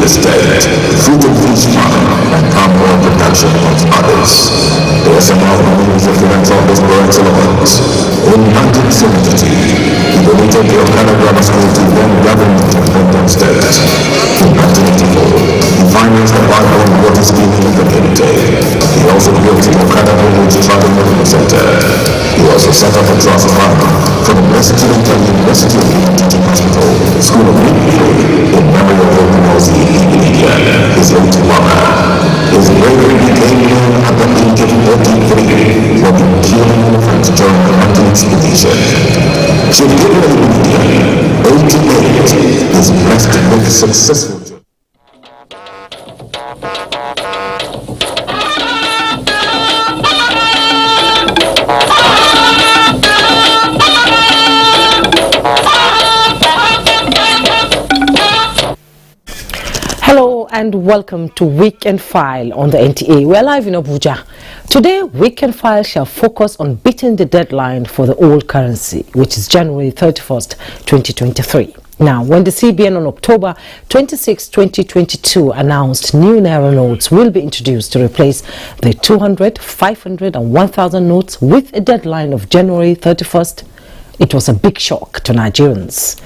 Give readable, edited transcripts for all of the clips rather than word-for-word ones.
estate, fruit and fish farming, and palm oil production, amongst others. The SMR remains a financial excellence. In 1972, he donated the Okada Grammar School to then government of London State. In 1984, he financed the Bible water scheme in the community. He also built the Okada Village Tribal Medical Center. He also set up a trust fund for the University of Teaching Hospital, School of Midwifery, in memory of Ogunozi India, his late mother. His bravery became known at the age of 43 for the killing elephants during the mountain expedition. Chief Gabriel India, 88, is blessed with successful. Hello and welcome to Weekend File on the NTA. We're live in Abuja. Today, Weekend File shall focus on beating the deadline for the old currency, which is January 31st, 2023. Now, when the CBN on October 26, 2022 announced new Naira notes will be introduced to replace the 200, 500 and 1,000 notes with a deadline of January 31st, it was a big shock to Nigerians.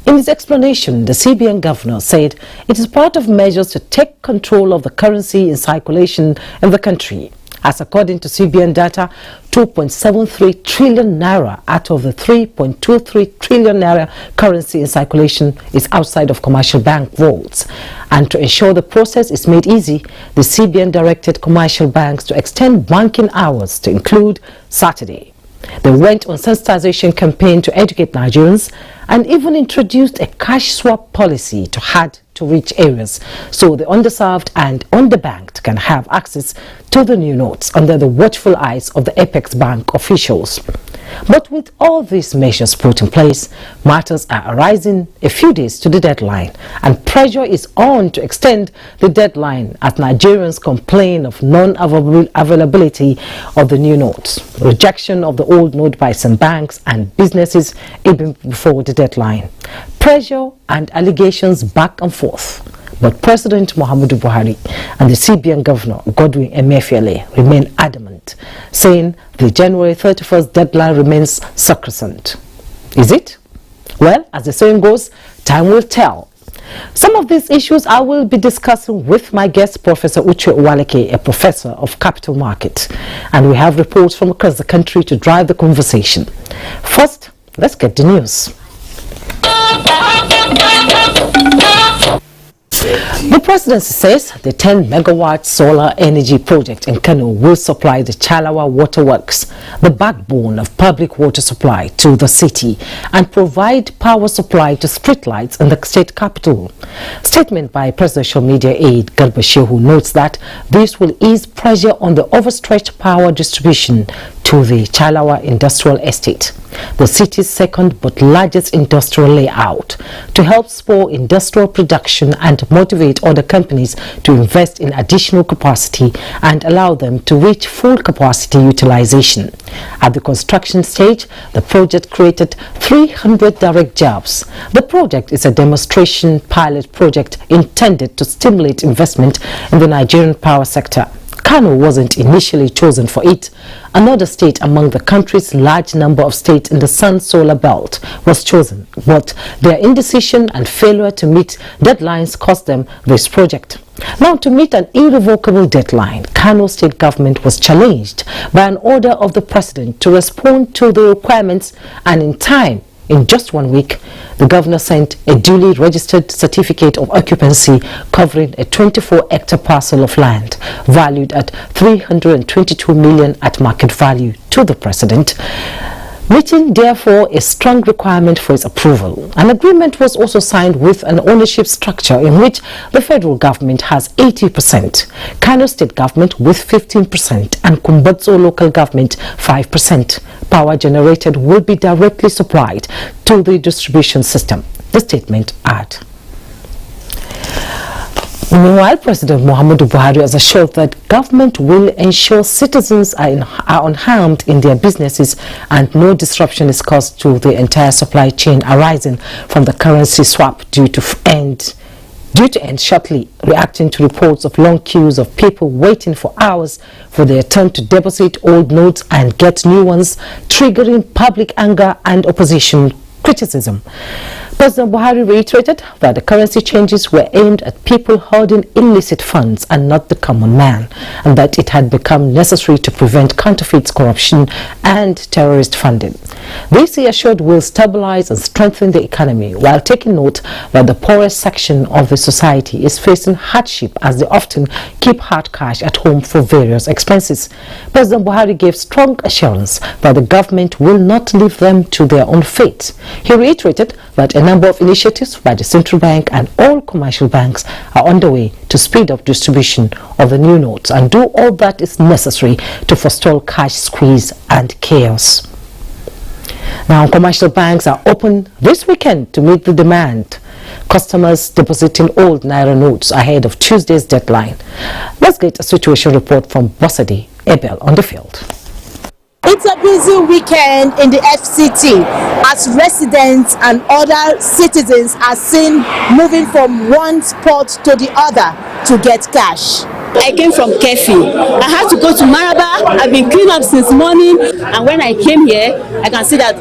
In his explanation, the CBN governor said it is part of measures to take control of the currency in circulation in the country. As according to CBN data, 2.73 trillion naira out of the 3.23 trillion naira currency in circulation is outside of commercial bank vaults. And to ensure the process is made easy, the CBN directed commercial banks to extend banking hours to include Saturday. They went on sensitization campaign to educate Nigerians and even introduced a cash swap policy to hard-to-reach areas so the underserved and underbanked can have access to the new notes under the watchful eyes of the Apex Bank officials. But with all these measures put in place, matters are arising a few days to the deadline, and pressure is on to extend the deadline as Nigerians complain of non-availability of the new notes, rejection of the old note by some banks and businesses even before the deadline, pressure and allegations back and forth. But President Muhammadu Buhari and the CBN Governor Godwin Emefiele remain adamant, saying the January 31st deadline remains sacrosanct. Is it? Well, as the saying goes, time will tell. Some of these issues I will be discussing with my guest, Professor Uche Uwaleke, a professor of capital market. And we have reports from across the country to drive the conversation. First, let's get the news. The presidency says the 10-megawatt solar energy project in Kano will supply the Chalawa Waterworks, the backbone of public water supply to the city, and provide power supply to streetlights in the state capital. Statement by presidential media aide Garba Shehu notes that this will ease pressure on the overstretched power distribution to the Chalawa Industrial Estate, the city's second but largest industrial layout, to help spur industrial production and motivate other companies to invest in additional capacity and allow them to reach full capacity utilization. At the construction stage, the project created 300 direct jobs. The project is a demonstration pilot project intended to stimulate investment in the Nigerian power sector. Kano wasn't initially chosen for it. Another state among the country's large number of states in the Sun Solar Belt was chosen, but their indecision and failure to meet deadlines cost them this project. Now, to meet an irrevocable deadline, Kano state government was challenged by an order of the president to respond to the requirements, and in time, in just 1 week, the governor sent a duly registered certificate of occupancy covering a 24-hectare parcel of land valued at 322 million at market value to the president, meeting therefore a strong requirement for its approval. An agreement was also signed with an ownership structure in which the federal government has 80%, Kano state government with 15% and Kumbatso local government 5%. Power generated will be directly supplied to the distribution system, the statement adds. Meanwhile, President Muhammadu Buhari has assured that government will ensure citizens are unharmed in their businesses and no disruption is caused to the entire supply chain arising from the currency swap due to end due to end shortly, reacting to reports of long queues of people waiting for hours for their turn to deposit old notes and get new ones, triggering public anger and opposition criticism. President Buhari reiterated that the currency changes were aimed at people holding illicit funds and not the common man, and that it had become necessary to prevent counterfeits, corruption and terrorist funding. This, he assured, will stabilize and strengthen the economy, while taking note that the poorest section of the society is facing hardship as they often keep hard cash at home for various expenses. President Buhari gave strong assurance that the government will not leave them to their own fate. He reiterated that a number of initiatives by the central bank and all commercial banks are underway to speed up distribution of the new notes and do all that is necessary to forestall cash squeeze and chaos. Now, commercial banks are open this weekend to meet the demand. Customers depositing old Naira notes ahead of Tuesday's deadline. Let's get a situation report from Bosadi Ebel on the field. It's a busy weekend in the FCT as residents and other citizens are seen moving from one spot to the other to get cash. I came from Kefi. I had to go to Maraba. I've been cleaning up since morning, and when I came here, I can see that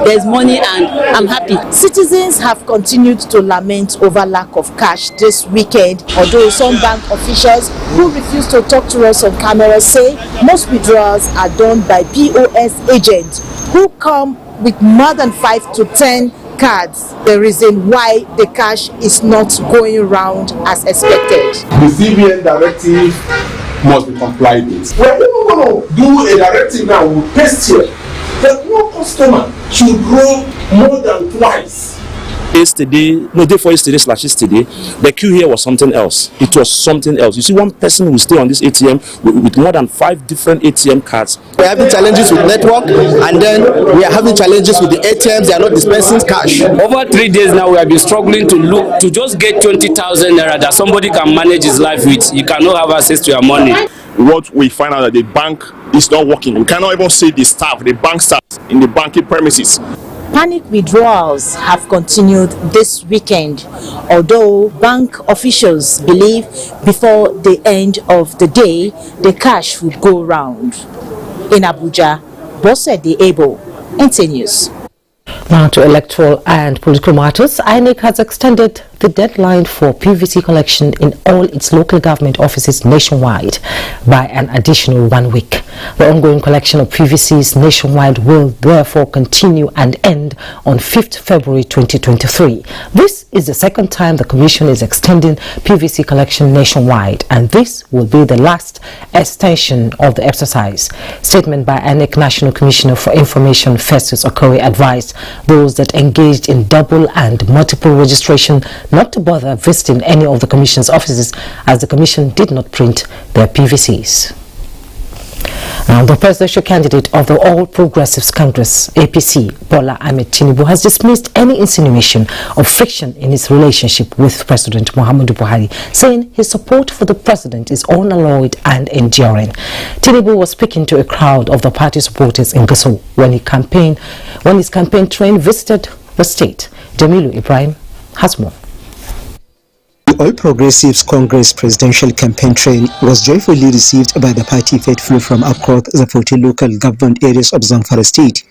there's money and I'm happy. Citizens have continued to lament over lack of cash this weekend, although some bank officials who refuse to talk to us on camera say most withdrawals are done by POS agents who come with more than 5 to 10 cards. The reason why the cash is not going around as expected. The CBN directive must be complied with. We're even going to do a directive now with paste here that no customer should grow more than twice. Yesterday, no, day for yesterday / yesterday, the queue here was something else. It was something else. You see, one person will stay on this ATM with more than 5 different ATM cards. We're having challenges with network, and then we are having challenges with the ATMs. They are not dispensing cash. Over 3 days now, we have been struggling to just get 20,000 naira that somebody can manage his life with. You cannot have access to your money. What we find out that the bank is not working. We cannot even see the staff, the bank staff in the banking premises. Panic withdrawals have continued this weekend, although bank officials believe before the end of the day, the cash would go round. In Abuja, Bosedi Ebo, NTA News. Now to electoral and political matters, INEC has extended the deadline for PVC collection in all its local government offices nationwide by an additional 1 week. The ongoing collection of PVCs nationwide will therefore continue and end on 5th February 2023. This is the second time the Commission is extending PVC collection nationwide, and this will be the last extension of the exercise. Statement by INEC National Commissioner for Information Festus Okoye advised those that engaged in double and multiple registration not to bother visiting any of the Commission's offices, as the Commission did not print their PVCs. Now, the presidential candidate of the All Progressives Congress, APC, Bola Ahmed Tinubu, has dismissed any insinuation of friction in his relationship with President Muhammadu Buhari, saying his support for the president is unalloyed and enduring. Tinubu was speaking to a crowd of the party supporters in Gusau when his campaign train visited the state. Jamilu Ibrahim has more. The All Progressives Congress presidential campaign train was joyfully received by the party faithful from across the 40 local government areas of Zamfara state.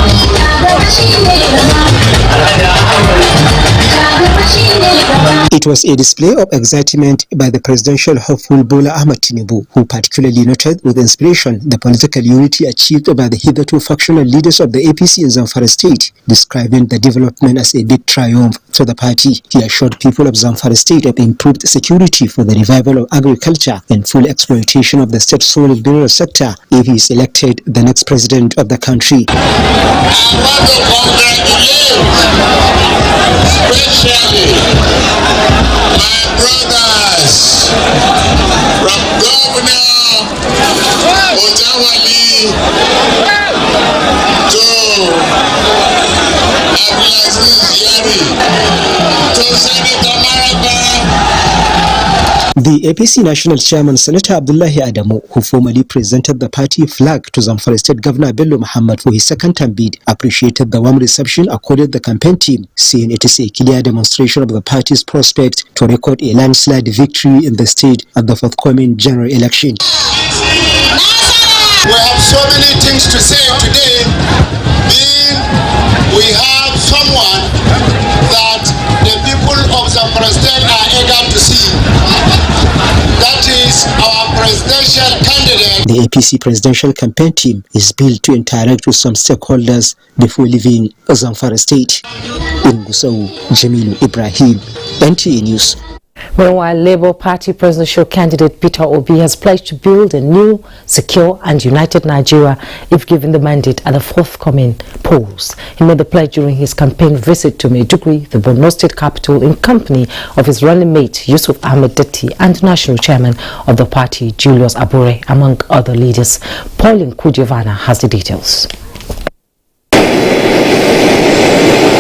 It was a display of excitement by the presidential hopeful Bola Ahmed Tinubu, who particularly noted with inspiration the political unity achieved by the hitherto factional leaders of the APC in Zamfara state, describing the development as a big triumph for the party. He assured people of Zamfara state of improved security for the revival of agriculture and full exploitation of the state's solid mineral sector if he is elected the next president of the country. Especially my brothers from Governor Otawali to Abdulaziz Yari to Senator Maraba The APC National Chairman Senator Abdullahi Adamu, who formally presented the party flag to Zamfara State Governor Bello Muhammad for his second term bid, appreciated the warm reception accorded the campaign team, saying it is a clear demonstration of the party's prospect to record a landslide victory in the state at the forthcoming general election. We have so many things to say today, being we have someone that the people of Zamfara State are eager to see. That is our presidential candidate. The APC presidential campaign team is built to interact with some stakeholders before leaving Zamfara State. In Gusau, Jamilu Ibrahim, NTA News. Meanwhile, Labour Party presidential candidate Peter Obi has pledged to build a new, secure and united Nigeria if given the mandate at the forthcoming polls. He made the pledge during his campaign visit to Maiduguri, the Borno State capital, in company of his running mate Yusuf Ahmed Datti and national chairman of the party Julius Abure, among other leaders. Pauline Kujevana has the details.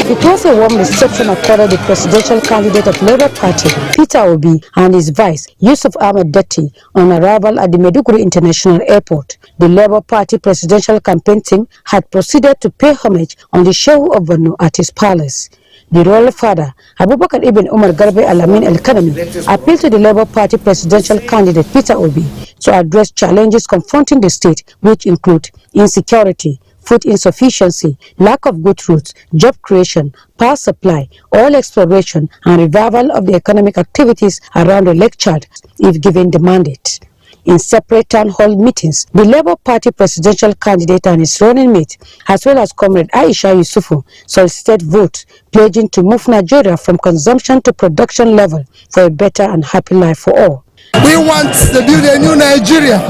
It was a warm reception accorded the presidential candidate of Labour Party, Peter Obi, and his vice, Yusuf Ahmed Datti, on arrival at the Maiduguri International Airport. The Labour Party presidential campaign team had proceeded to pay homage on the Shehu of Borno at his palace. The royal father, Abubakar Ibn Umar Garbe Alamin El-Kanami, appealed to the Labour Party presidential candidate Peter Obi to address challenges confronting the state, which include insecurity, food insufficiency, lack of good roads, job creation, power supply, oil exploration, and revival of the economic activities around the Lake Chad, if given the mandate. In separate town hall meetings, the Labour Party presidential candidate and his running mate, as well as Comrade Aisha Yusufu, solicited votes, pledging to move Nigeria from consumption to production level for a better and happy life for all. We want to build a new Nigeria,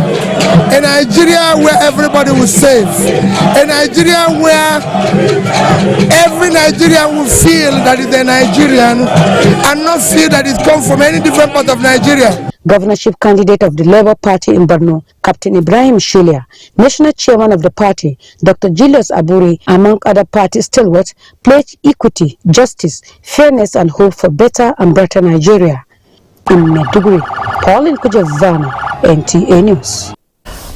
a Nigeria where everybody will save, a Nigeria where every Nigerian will feel that it's a Nigerian and not feel that it comes from any different part of Nigeria. Governorship candidate of the Labour Party in Borno, Captain Ibrahim Shelia, national chairman of the party, Dr. Julius Abure, among other party stalwarts, pledged equity, justice, fairness and hope for better and brighter Nigeria. In Maiduguri, Pauline Kujevana, NTA News.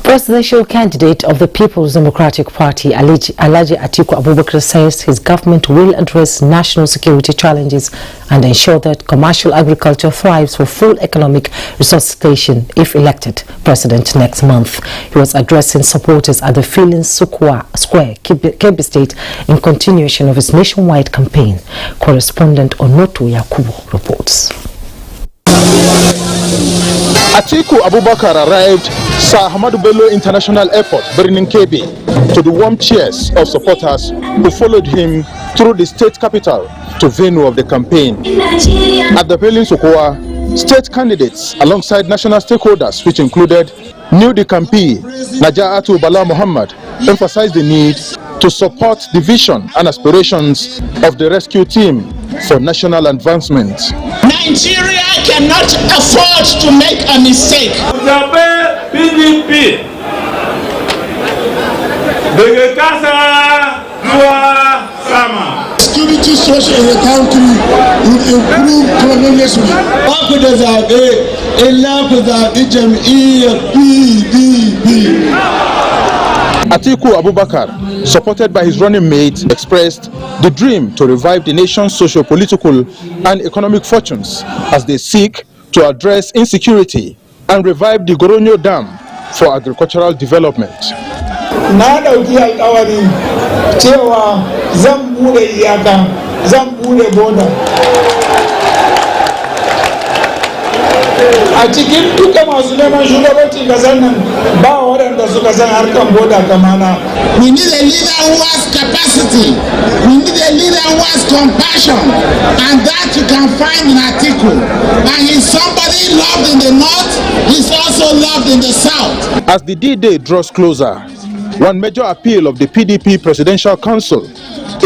Presidential candidate of the People's Democratic Party, Alhaji Atiku Abubakar, says his government will address national security challenges and ensure that commercial agriculture thrives for full economic resuscitation if elected president next month. He was addressing supporters at the Filin Square, Kebbi State, in continuation of his nationwide campaign. Correspondent Onoto Yakubu reports. Atiku Abubakar arrived Sir Ahmadu Bello International Airport, Birnin Kebbi, to the warm cheers of supporters who followed him through the state capital to venue of the campaign. At the Pelin Sokoa, state candidates alongside national stakeholders, which included New Dikampi, Naja'atu Bala Muhammad, emphasized the need to support the vision and aspirations of the rescue team for national advancement. Nigeria cannot afford to make a mistake. PDP. Security source in the country will improve tremendously. Atiku Abubakar, supported by his running mate, expressed the dream to revive the nation's socio-political and economic fortunes as they seek to address insecurity and revive the Goronyo Dam for agricultural development. Na dauki alƙawari cewa zan bude iyaka, zan bude boda. A cikin duka masu neman shugabancin kasar nan ba waɗanda suka san harkan boda kamana. We need a leader who has capacity. We need a leader who has compassion, and that you can find in Atiku. And he's somebody loved in the north. He's also loved in the south. As the D-Day draws closer, one major appeal of the PDP Presidential Council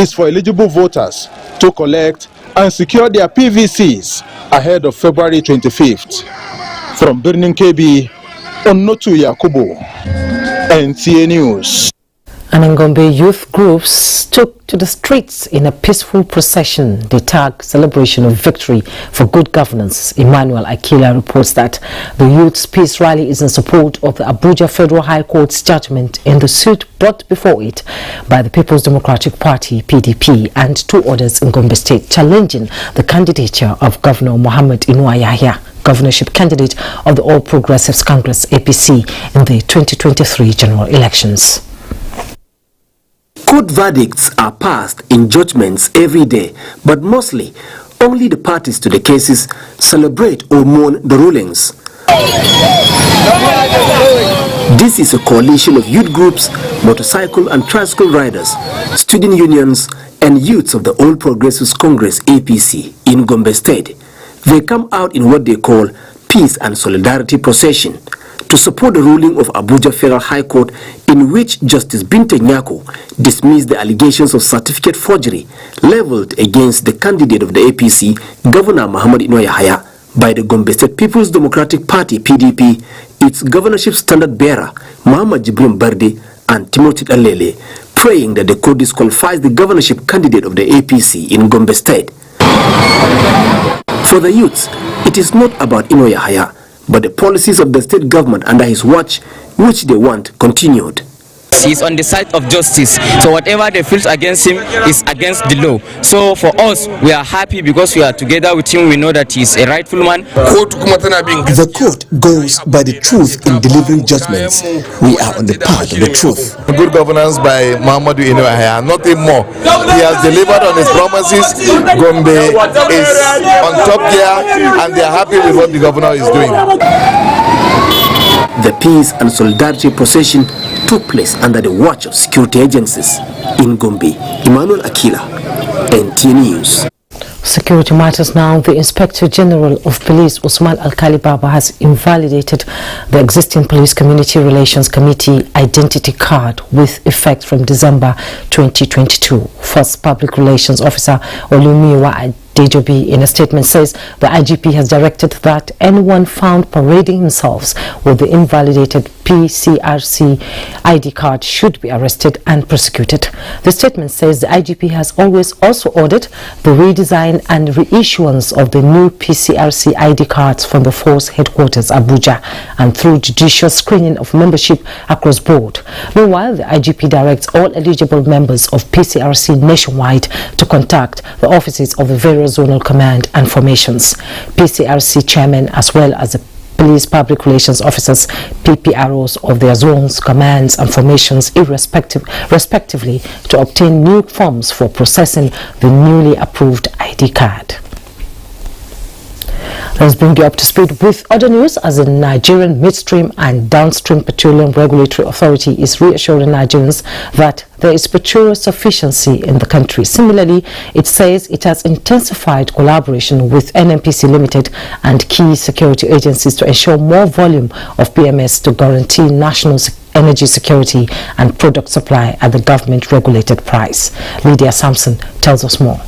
is for eligible voters to collect and secure their PVCs ahead of February 25th. From Birnin Kebbi, Onotu Yakubu, NTA News. And in Gombe, youth groups took to the streets in a peaceful procession. They tag celebration of victory for good governance. Emmanuel Akila reports that the youth's peace rally is in support of the Abuja Federal High Court's judgment in the suit brought before it by the People's Democratic Party, PDP, and 2 others in Gombe State, challenging the candidature of Governor Muhammad Inuwa Yahya, governorship candidate of the All Progressives Congress, APC, in the 2023 general elections. Court verdicts are passed in judgments every day, but mostly only the parties to the cases celebrate or mourn the rulings. This is a coalition of youth groups, motorcycle and tricycle riders, student unions, and youths of the All Progressives Congress, APC, in Gombe State. They come out in what they call Peace and Solidarity Procession to support the ruling of Abuja Federal High Court, in which Justice Binte Nyako dismissed the allegations of certificate forgery leveled against the candidate of the APC, Governor Muhammad Inuwa Yahya, by the Gombe State People's Democratic Party, PDP, its governorship standard bearer, Muhammad Jibril Barde, and Timothy Alele, praying that the court disqualifies the governorship candidate of the APC in Gombe State. For the youths, it is not about Inuwa Yahya, but the policies of the state government under his watch, which they want continued. He's on the side of justice, so whatever they feel against him is against the law. So for us, we are happy because we are together with him. We know that he's a rightful man. The court goes by the truth in delivering judgments. We are on the path of the truth. Good governance by Muhammad Inuwa Yahya, nothing more. He has delivered on his promises. Gombe is on top gear, and they are happy with what the governor is doing. The Peace and Solidarity Procession took place under the watch of security agencies in Gombe. Emmanuel Akila, NTA News. Security matters now. The Inspector General of Police, Usman Alkali Baba, has invalidated the existing Police Community Relations Committee identity card with effect from December 2022. First Public Relations Officer Olumiwa Dejobi, in a statement, says the IGP has directed that anyone found parading themselves with the invalidated PCRC ID card should be arrested and prosecuted. The statement says the IGP has always also ordered the redesign and reissuance of the new PCRC ID cards from the force headquarters, Abuja, and through judicial screening of membership across board. Meanwhile, the IGP directs all eligible members of PCRC nationwide to contact the offices of the various zonal command and formations. PCRC chairman, as well as the police public relations officers, PPROs of their zones, commands and formations respectively, to obtain new forms for processing the newly approved ID card. Let's bring you up to speed with other news, as the Nigerian Midstream and Downstream Petroleum Regulatory Authority is reassuring Nigerians that there is petroleum sufficiency in the country. Similarly, it says it has intensified collaboration with NNPC Limited and key security agencies to ensure more volume of PMS to guarantee national energy security and product supply at the government-regulated price. Lydia Sampson tells us more.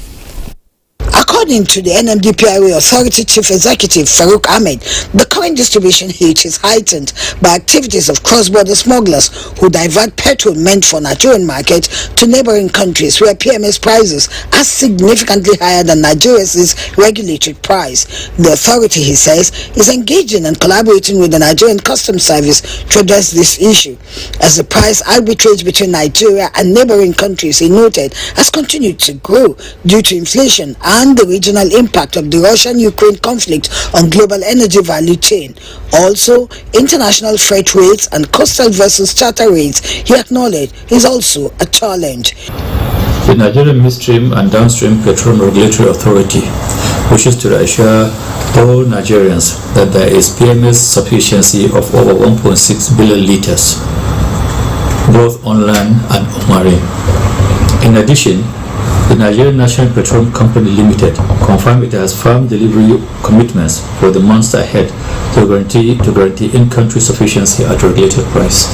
According to the NMDPRA Authority Chief Executive Farouk Ahmed, the current distribution heat is heightened by activities of cross-border smugglers who divert petrol meant for Nigerian market to neighboring countries where PMS prices are significantly higher than Nigeria's regulated price. The authority, he says, is engaging and collaborating with the Nigerian Customs Service to address this issue. As the price arbitrage between Nigeria and neighboring countries, he noted, has continued to grow due to inflation and the regional impact of the Russian-Ukraine conflict on global energy value chain. Also, international freight rates and coastal vessels charter rates, he acknowledged, is also a challenge. The Nigerian Midstream and Downstream Petroleum Regulatory Authority wishes to reassure all Nigerians that there is PMS sufficiency of over 1.6 billion liters, both on land and on marine. In addition, the Nigerian National Petroleum Company Limited confirmed it has firm delivery commitments for the months ahead to guarantee in-country sufficiency at regulated price.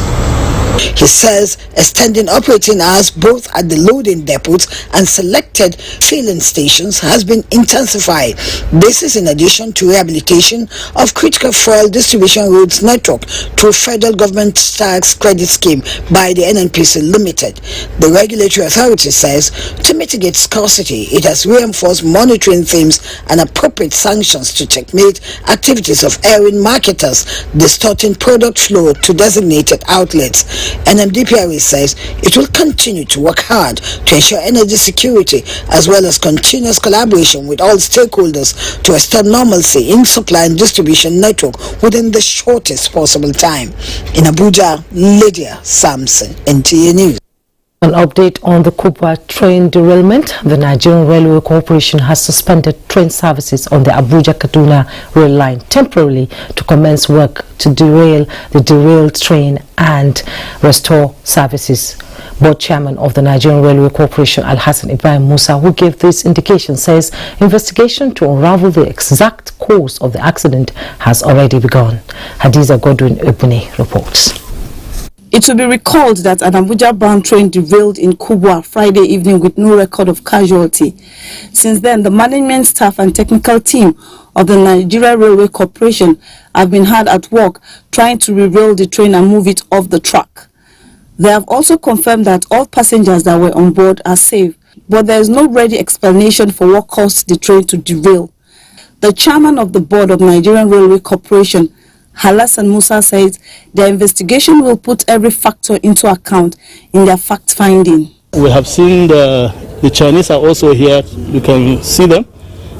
He says extending operating hours both at the loading depots and selected filling stations has been intensified. This is in addition to rehabilitation of critical fuel distribution routes network through federal government tax credit scheme by the NNPC Limited. The regulatory authority says to mitigate scarcity, it has reinforced monitoring themes and appropriate sanctions to checkmate activities of erring marketers distorting product flow to designated outlets. NMDPRA says it will continue to work hard to ensure energy security as well as continuous collaboration with all stakeholders to restore normalcy in supply and distribution network within the shortest possible time. In Abuja, Lydia Samson, NTA News. An update on the Kubwa train derailment. The Nigerian Railway Corporation has suspended train services on the Abuja-Kaduna rail line temporarily to commence work to derail the derailed train and restore services. Board chairman of the Nigerian Railway Corporation, Al-Hassan Ibrahim Musa, who gave this indication, says investigation to unravel the exact cause of the accident has already begun. Hadiza Godwin-Ebuni reports. It will be recalled that an Abuja-bound train derailed in Kubwa Friday evening with no record of casualty. Since then, the management staff and technical team of the Nigerian Railway Corporation have been hard at work trying to derail the train and move it off the track. They have also confirmed that all passengers that were on board are safe, but there is no ready explanation for what caused the train to derail. The chairman of the board of Nigerian Railway Corporation, Al-Hassan Musa, says their investigation will put every factor into account in their fact-finding. We have seen the Chinese are also here. You can see them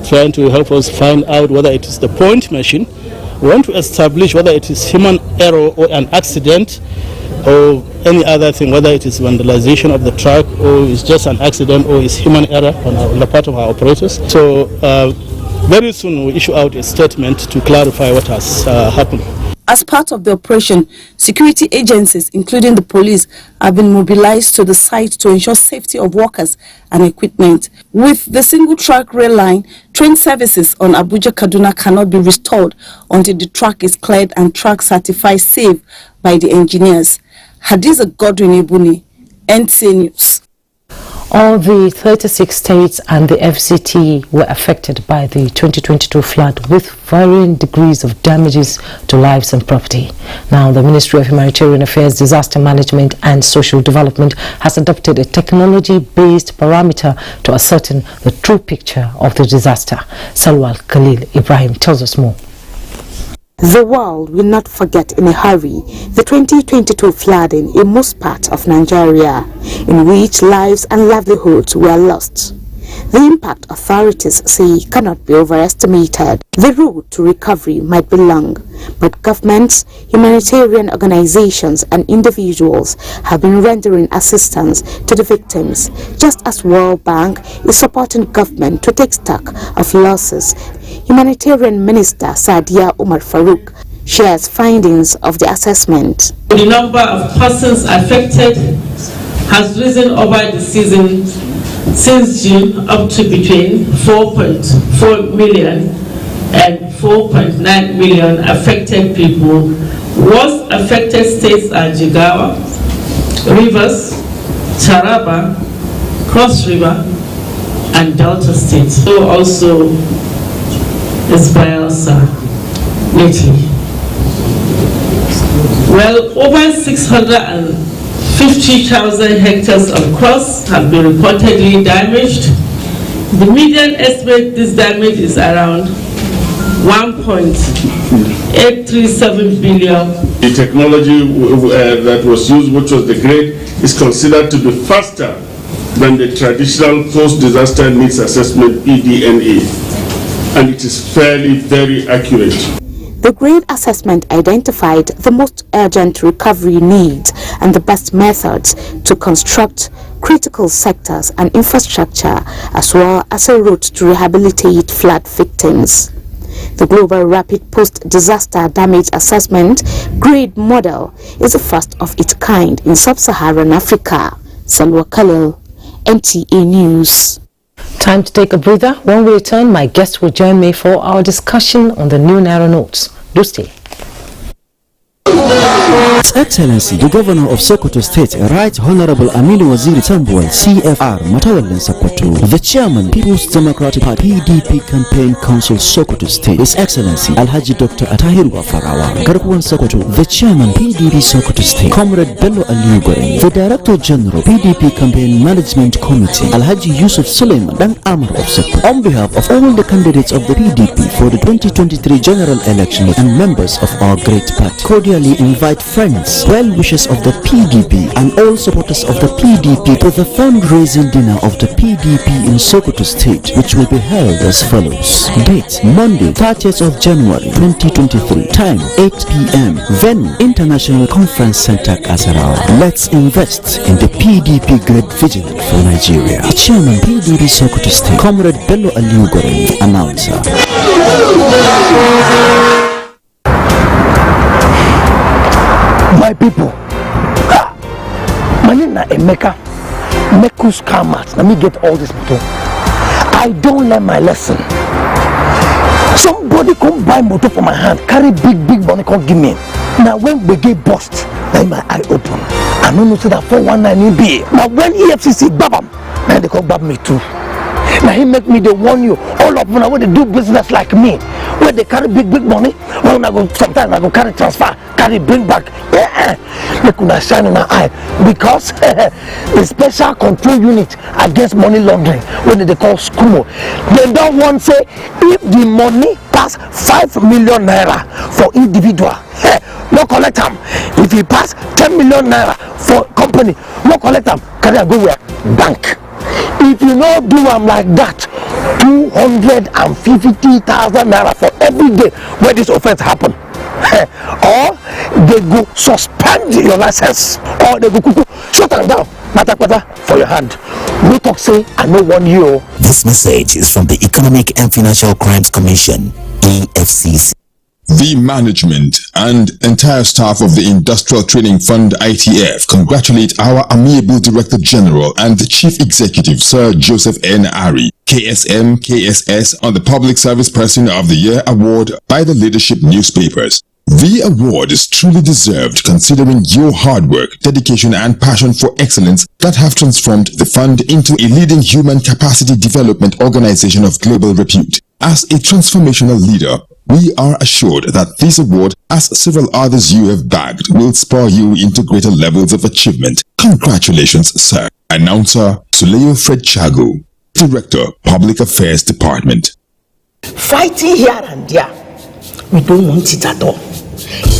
trying to help us find out whether it is the point machine. We want to establish whether it is human error or an accident or any other thing, whether it is vandalization of the track or it's just an accident or it's human error on the part of our operators. So very soon we'll issue out a statement to clarify what has happened. As part of the operation, security agencies, including the police, have been mobilized to the site to ensure safety of workers and equipment. With the single-track rail line, train services on Abuja-Kaduna cannot be restored until the track is cleared and track certified safe by the engineers. Hadiza Godwin-Ebuni, NTA News. All the 36 states and the FCT were affected by the 2022 flood with varying degrees of damages to lives and property. Now, the Ministry of Humanitarian Affairs, Disaster Management and Social Development has adopted a technology-based parameter to ascertain the true picture of the disaster. Salwal Khalil Ibrahim tells us more. The world will not forget in a hurry the 2022 flooding in most parts of Nigeria, in which lives and livelihoods were lost. The impact authorities say cannot be overestimated. The road to recovery might be long, but governments, humanitarian organizations and individuals have been rendering assistance to the victims, just as World Bank is supporting government to take stock of losses. Humanitarian Minister Sadia Umar Farouk shares findings of the assessment. The number of persons affected has risen over the season since June up to between 4.4 million and 4.9 million affected people. Worst affected states are Jigawa, Rivers, Taraba, Cross River, and Delta states. So also is Bayelsa lately. Well, over 650,000 hectares of crops have been reportedly damaged. The median estimate this damage is around 1.837 billion. The technology that was used, which was the grade, is considered to be faster than the traditional post-disaster needs assessment (PDNA), and it is fairly very accurate. The grade assessment identified the most urgent recovery needs and the best methods to construct critical sectors and infrastructure, as well as a route to rehabilitate flood victims. The Global Rapid Post-Disaster Damage Assessment grade model is the first of its kind in sub-Saharan Africa. Salwa Khalil, NTA News. Time to take a breather. When we return, my guest will join me for our discussion on the new Naira notes. Do stay. His Excellency, the Governor of Sokoto State, Right Honorable Aminu Waziri Tambuwal, CFR, Matawalin Sokoto, the Chairman, People's Democratic Party, PDP Campaign Council, Sokoto State, His Excellency, Alhaji Dr. Atahiru Afarawa, Garkuwan Sokoto, the Chairman, PDP Sokoto State, Comrade Bello Aliugore, the Director General, PDP Campaign Management Committee, Alhaji Yusuf Suleiman, Dan Amar of Sokoto, on behalf of all the candidates of the PDP for the 2023 general election and members of our great party, cordially invite friends, well-wishers of the PDP and all supporters of the PDP to the fundraising dinner of the PDP in Sokoto State, which will be held as follows. Date, Monday, 30th of January 2023. Time, 8 p.m. Venue, International Conference Center, Kasarawa. Let's invest in the PDP Great Vigilant for Nigeria. Chairman, PDP Sokoto State, Comrade Bello Aliugore, announcer. My people, my name is Emeka. Mekus Kamat. Let me get all this motor. I don't learn my lesson. Somebody come buy motor for my hand, carry big money, come give me. Now when we get bust, now my eye open. I don't know so that 419 be. Now when EFCC babam, now they come bab me too. Now he make me the warn you. All of them when they do business like me, where they carry big money. When I go sometimes I go carry transfer, carry bring back. Yeah, they could shine in my eye because the special control unit against money laundering, when they call SCUMO, they don't want say if the money pass 5 million naira for individual, no collect them. If it pass 10 million naira for company, no collect them. Carry and go where bank. If you not do them like that, 250,000 naira for every day where this offense happen. Or they go suspend your license, or they go shut them down, matter for your hand. We talk say I know one you. This message is from the Economic and Financial Crimes Commission, EFCC. The management and entire staff of the Industrial Training Fund ITF congratulate our amiable Director General and the Chief Executive Sir Joseph N. Ari, KSM, KSS, on the Public Service Person of the Year Award by the Leadership newspapers. The award is truly deserved considering your hard work, dedication and passion for excellence that have transformed the fund into a leading human capacity development organization of global repute. As a transformational leader, we are assured that this award, as several others you have bagged, will spur you into greater levels of achievement. Congratulations, sir. Announcer Suleyo Fred Chago, Director, Public Affairs Department. Fighting here and there, we don't want it at all.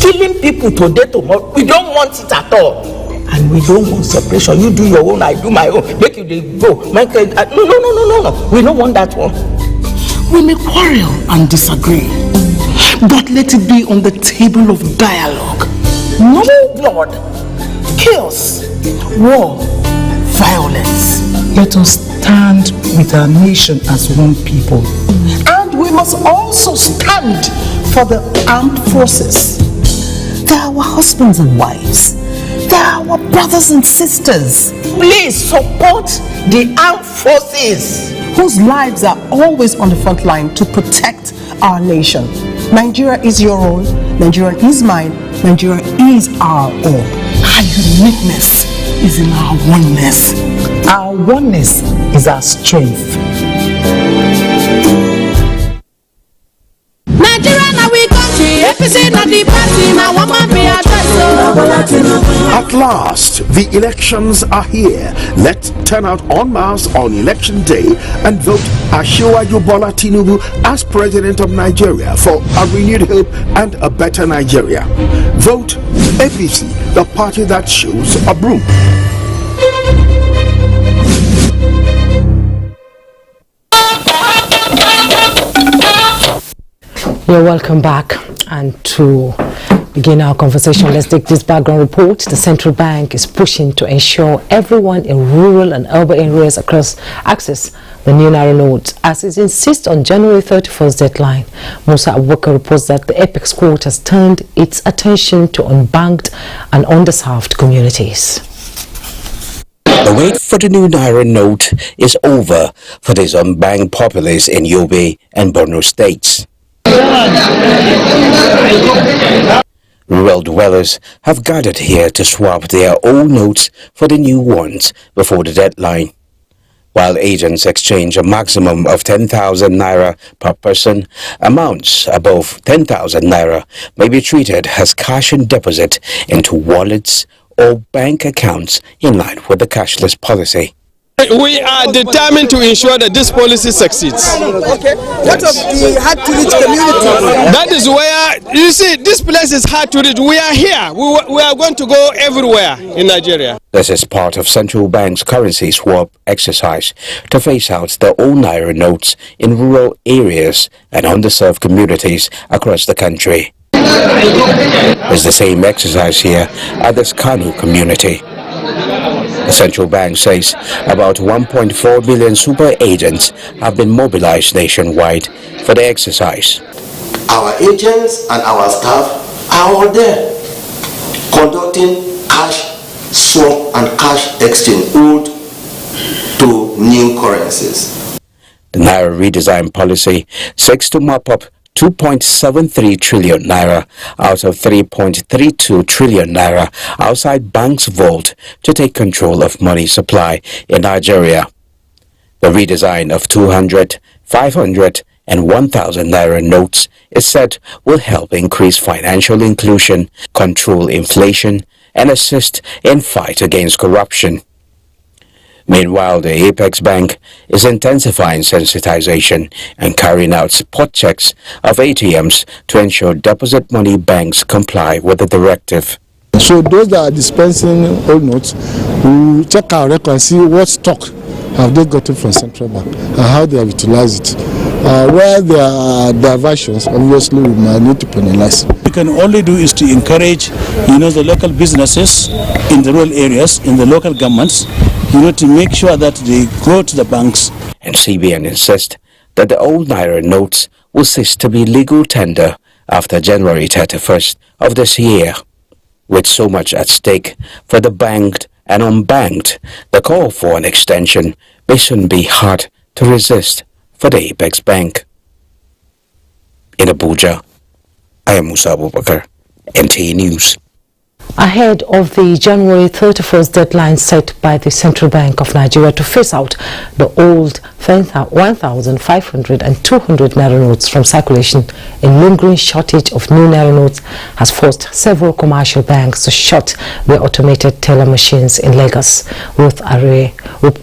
Killing people today, tomorrow, we don't want it at all. And we don't want separation. You do your own, I do my own. Make you go. No. We don't want that one. We may quarrel and disagree, but let it be on the table of dialogue. No blood, chaos, war, violence. Let us stand with our nation as one people. And we must also stand for the armed forces. They are our husbands and wives. They are our brothers and sisters. Please support the armed forces, whose lives are always on the front line to protect our nation. Nigeria is your own. Nigeria is mine. Nigeria is our own. Our uniqueness is in our oneness. Our oneness is our strength. Nigeria now we country, APC not the party, now one man be addressed. At last, the elections are here. Let's turn out en masse on election day and vote Asiwaju Bola Tinubu as President of Nigeria for a renewed hope and a better Nigeria. Vote APC, the party that shows a broom. You're welcome back, and to begin our conversation, let's take this background report. The central bank is pushing to ensure everyone in rural and urban areas across access the new Naira notes, as it insists on January 31st deadline. Musa Abubakar reports that the Apex Court has turned its attention to unbanked and underserved communities. The wait for the new Naira note is over for these unbanked populace in Yobe and Borno states. Rural dwellers have gathered here to swap their old notes for the new ones before the deadline. While agents exchange a maximum of 10,000 naira per person, amounts above 10,000 naira may be treated as cash in deposit into wallets or bank accounts in line with the cashless policy. We are determined to ensure that this policy succeeds. Okay. What of the hard-to-reach community? That is where, you see, this place is hard to reach. We are here. We are going to go everywhere in Nigeria. This is part of Central Bank's currency swap exercise to phase out the old Naira notes in rural areas and underserved communities across the country. It's the same exercise here at the Skanu community. The central bank says about 1.4 million super agents have been mobilized nationwide for the exercise. Our agents and our staff are all there conducting cash swap and cash exchange old to new currencies. The Naira redesign policy seeks to mop up 2.73 trillion naira out of 3.32 trillion naira outside banks' vault to take control of money supply in Nigeria. The redesign of 200, 500 and 1,000 naira notes is said will help increase financial inclusion, control inflation and assist in fight against corruption. Meanwhile, the Apex Bank is intensifying sensitization and carrying out spot checks of ATMs to ensure deposit money banks comply with the directive. So those that are dispensing old notes, we check our record and see what stock have they gotten from Central Bank and how they have utilized it. Where there are diversions, obviously we might need to penalize. We can only do is to encourage, the local businesses in the rural areas, in the local governments, to make sure that they go to the banks. And CBN insists that the old Naira notes will cease to be legal tender after January 31st of this year. With so much at stake for the banked and unbanked, the call for an extension may soon be hard to resist for the Apex Bank. In Abuja, I am Musa Abubakar, NTA News. Ahead of the January 31st deadline set by the Central Bank of Nigeria to phase out the old 1,500 and 200 Naira notes from circulation, a lingering shortage of new Naira notes has forced several commercial banks to shut their automated teller machines in Lagos. Ruth Array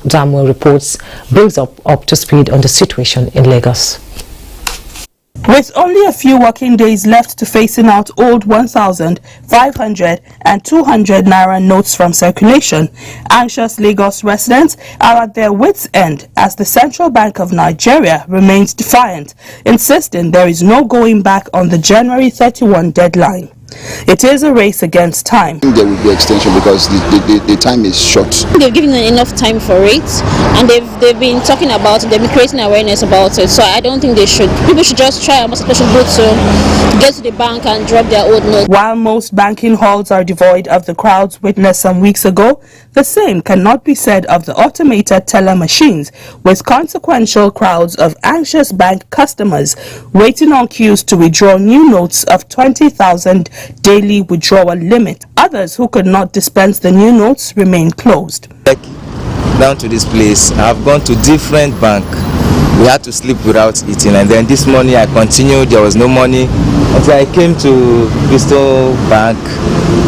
Samuel reports brings up to speed on the situation in Lagos. With only a few working days left to phasing out old 1,000, 500 and 200 Naira notes from circulation, anxious Lagos residents are at their wits' end as the Central Bank of Nigeria remains defiant, insisting there is no going back on the January 31 deadline. It is a race against time. There will be extension because the time is short. They've given enough time for it, and they've been talking about it, they've been creating awareness about it, so I don't think people should just try and should go to get to the bank and drop their old notes. While most banking halls are devoid of the crowds witnessed some weeks ago, the same cannot be said of the automated teller machines, with consequential crowds of anxious bank customers waiting on queues to withdraw new notes of 20,000 daily withdrawal limit. Others who could not dispense the new notes remain closed. Down to this place, I've gone to different bank. We had to sleep without eating, and then this morning I continued. There was no money until I came to Bristol Bank,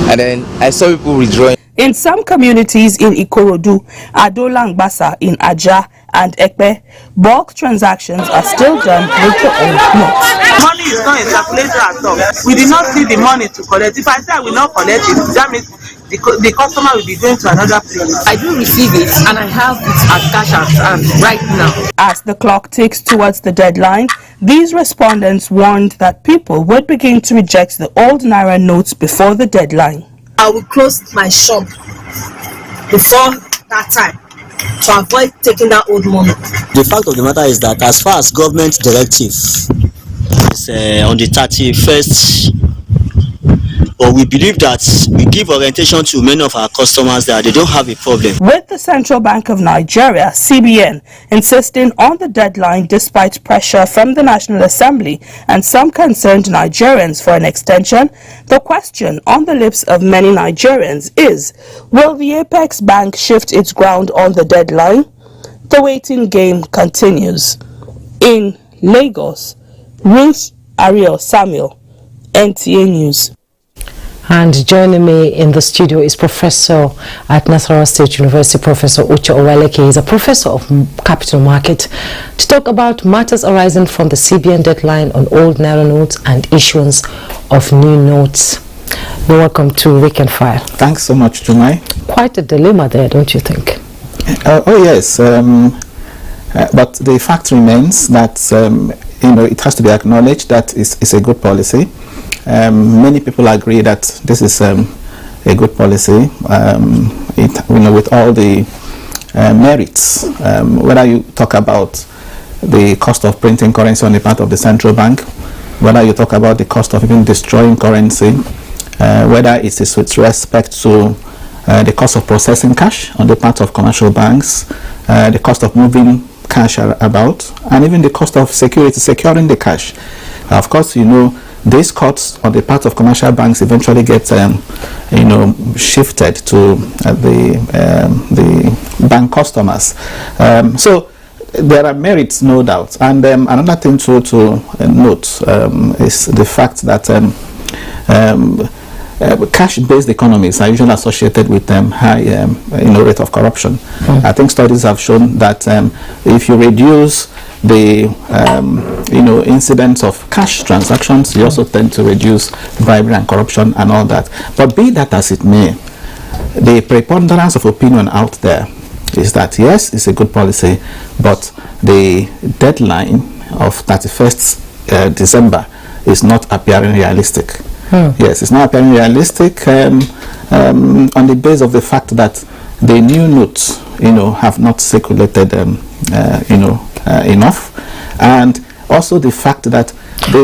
and then I saw people withdrawing. In some communities in Ikorodu, Adolangbasa in Aja and Ekpe, bulk transactions are still done with the old notes. Money is not in circulation at all. We did not see the money to collect. If I say I will not collect it, that means the customer will be going to another place. I do receive it and I have it at cash at hand right now. As the clock ticks towards the deadline, these respondents warned that people would begin to reject the old Naira notes before the deadline. I will close my shop before that time to avoid taking that old money. The fact of the matter is that as far as government directive is on the 31st but we believe that we give orientation to many of our customers that they don't have a problem. With the Central Bank of Nigeria, CBN, insisting on the deadline despite pressure from the National Assembly and some concerned Nigerians for an extension, the question on the lips of many Nigerians is, will the Apex Bank shift its ground on the deadline? The waiting game continues. In Lagos, Ruth Ariel Samuel, NTA News. And joining me in the studio is Professor at Naira State University, Professor Uche Owaleke. He's a professor of capital market, to talk about matters arising from the CBN deadline on old Naira notes and issuance of new notes. Welcome to Weekend File. Thanks so much, Jumai. Quite a dilemma there, don't you think? Oh yes, but the fact remains that it has to be acknowledged that it's a good policy. Many people agree that this is a good policy. With all the merits, whether you talk about the cost of printing currency on the part of the central bank, whether you talk about the cost of even destroying currency, whether it is with respect to the cost of processing cash on the part of commercial banks, the cost of moving cash about, and even the cost of securing the cash. Of course, these costs on the part of commercial banks eventually get shifted to the bank customers. So there are merits, no doubt. And another thing to note is the fact that cash-based economies are usually associated with high rate of corruption. I think studies have shown that if you reduce the incidence of cash transactions, you also tend to reduce bribery and corruption and all that. But be that as it may, the preponderance of opinion out there is that yes, it's a good policy, but the deadline of 31st December is not appearing realistic. Yes, it's not appearing realistic on the basis of the fact that the new notes, have not circulated, enough, and also the fact that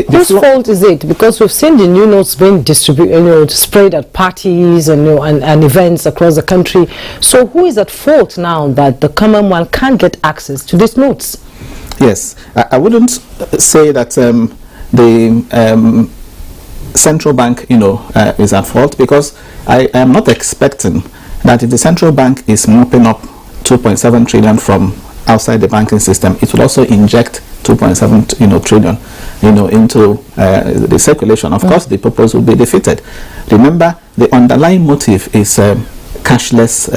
whose fault is it? Because we've seen the new notes being distributed, sprayed at parties and events across the country. So who is at fault now that the common man can't get access to these notes? Yes, I wouldn't say that the central bank, is at fault, because I am not expecting that if the central bank is mopping up 2.7 trillion from outside the banking system, it will also inject 2.7 trillion into the circulation. Of course, the purpose will be defeated. Remember, the underlying motive is cashless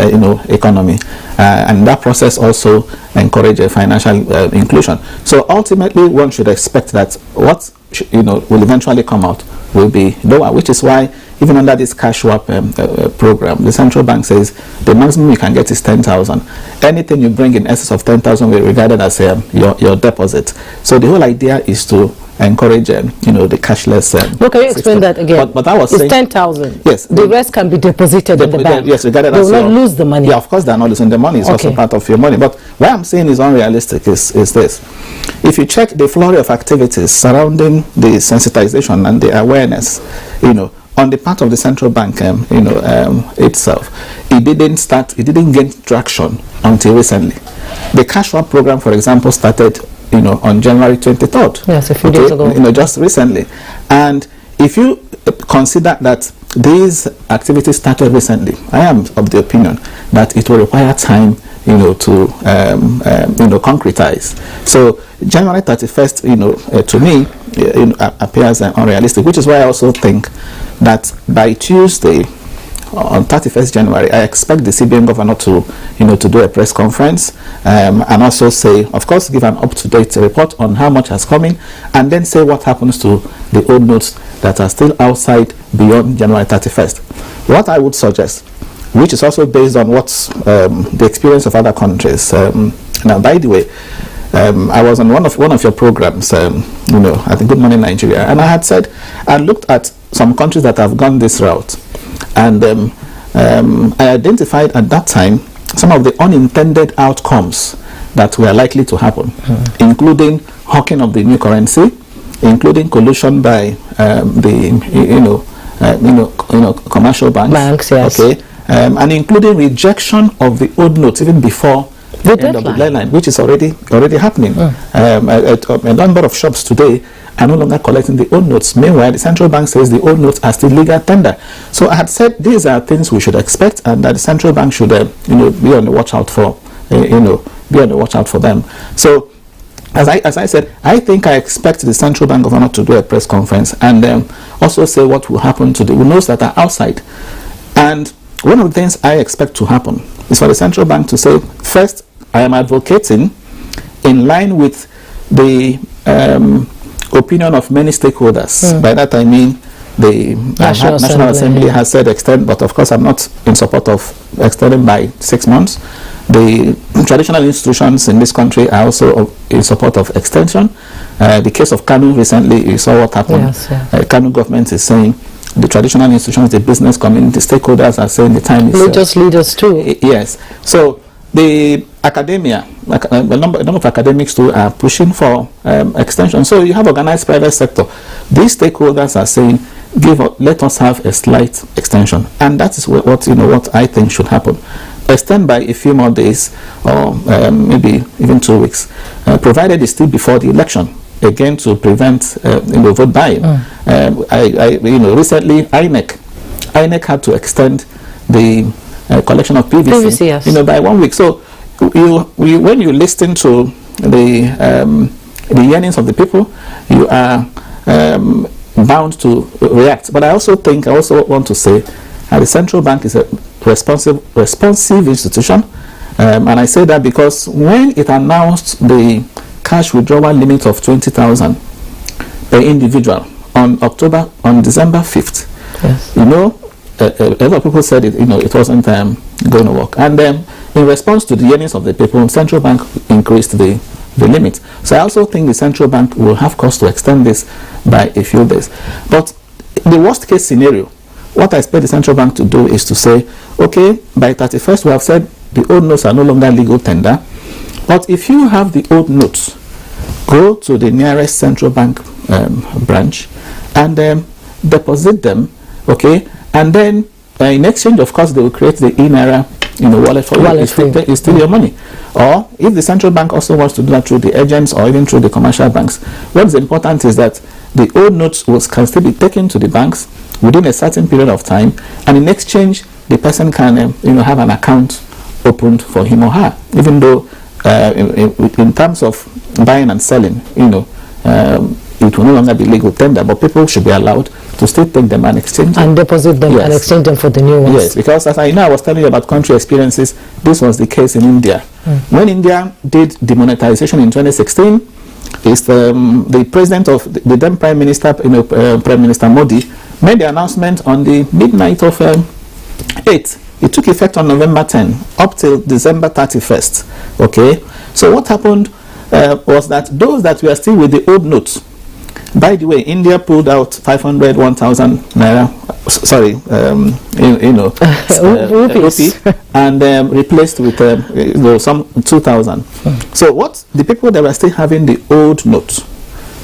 economy, and that process also encourages financial inclusion. So ultimately, one should expect that what will eventually come out will be lower, which is why even under this cash swap program, the central bank says the maximum you can get is 10,000. Anything you bring in excess of 10,000 will be regarded as your deposit. So the whole idea is to encourage the cashless can you explain that again? But I was it's saying 10,000. Yes, the rest can be deposited in the bank. Yes, regarded they as will not lose the money. Yeah, of course they are not losing the money. It's also part of your money. But what I'm saying is unrealistic is this: if you check the flurry of activities surrounding the sensitization and the awareness, on the part of the central bank, itself, it didn't gain traction until recently. The cash swap program, for example, started on January 23rd. Yes, a few days ago. Just recently. And if you consider that these activities started recently, I am of the opinion that it will require time, to concretize. So January 31st, to me, appears unrealistic, which is why I also think that by Tuesday, on 31st January, I expect the CBN governor to do a press conference and also say, of course, give an up-to-date report on how much has come in, and then say what happens to the old notes that are still outside beyond January 31st. What I would suggest, which is also based on what's the experience of other countries. Now, by the way, I was on one of your programs, at the Good Morning Nigeria, and I had said, I looked at some countries that have gone this route, and I identified at that time some of the unintended outcomes that were likely to happen, including hawking of the new currency, including collusion by the commercial banks. Yes. Okay, and including rejection of the old notes even before the end of the deadline, which is already happening. A number of shops today are no longer collecting the old notes. Meanwhile, the central bank says the old notes are still legal tender. So I had said these are things we should expect, and that the central bank should, be on the watch out for, be on the watch out for them. So, as I said, I think I expect the central bank governor to do a press conference and also say what will happen to the notes that are outside. And one of the things I expect to happen is for the central bank to say, first, I am advocating in line with the opinion of many stakeholders. By that I mean the National Assembly has said extend, but of course I'm not in support of extending by 6 months. The traditional institutions in this country are also in support of extension. The case of Kanu recently, you saw what happened. Kanu government is saying the traditional institutions, the business community, stakeholders are saying the time is... Religious leaders too. Yes. So the academia, a number of academics too are pushing for extension. So you have organized private sector. These stakeholders are saying, let us have a slight extension, and that is what I think should happen. Extend by a few more days, or maybe even 2 weeks, provided it's still before the election. Again, to prevent vote buying. Recently INEC had to extend the collection of PVC, yes. By 1 week. So when you listen to the yearnings of the people, you are bound to react. But I also want to say the central bank is a responsive institution, and I say that because when it announced the cash withdrawal limit of 20,000 per individual on December 5th, yes. A lot of people said it wasn't going to work, and in response to the yearnings of the people, central bank increased the limit. So I also think the central bank will have cause to extend this by a few days. But the worst case scenario, what I expect the central bank to do is to say, okay, by 31st we have said the old notes are no longer legal tender, but if you have the old notes, go to the nearest central bank branch and deposit them, okay, and then in exchange, of course, they will create the Naira wallet for you. It's still your money. Or if the central bank also wants to do that through the agents or even through the commercial banks, what's important is that the old notes can still be taken to the banks within a certain period of time, and in exchange, the person can have an account opened for him or her, even though in terms of buying and selling, it will no longer be legal tender, but people should be allowed to still take them and exchange them. And deposit them and exchange them for the new ones. Yes, because as I was telling you about country experiences, this was the case in India. When India did demonetization in 2016, the president of the then Prime Minister, Prime Minister Modi, made the announcement on the midnight of 8. It took effect on November 10 up till December 31st. Okay, so what happened was that those that were still with the old notes, by the way, India pulled out 500, 1,000 naira, rupee, and replaced with some 2,000. So what the people that were still having the old notes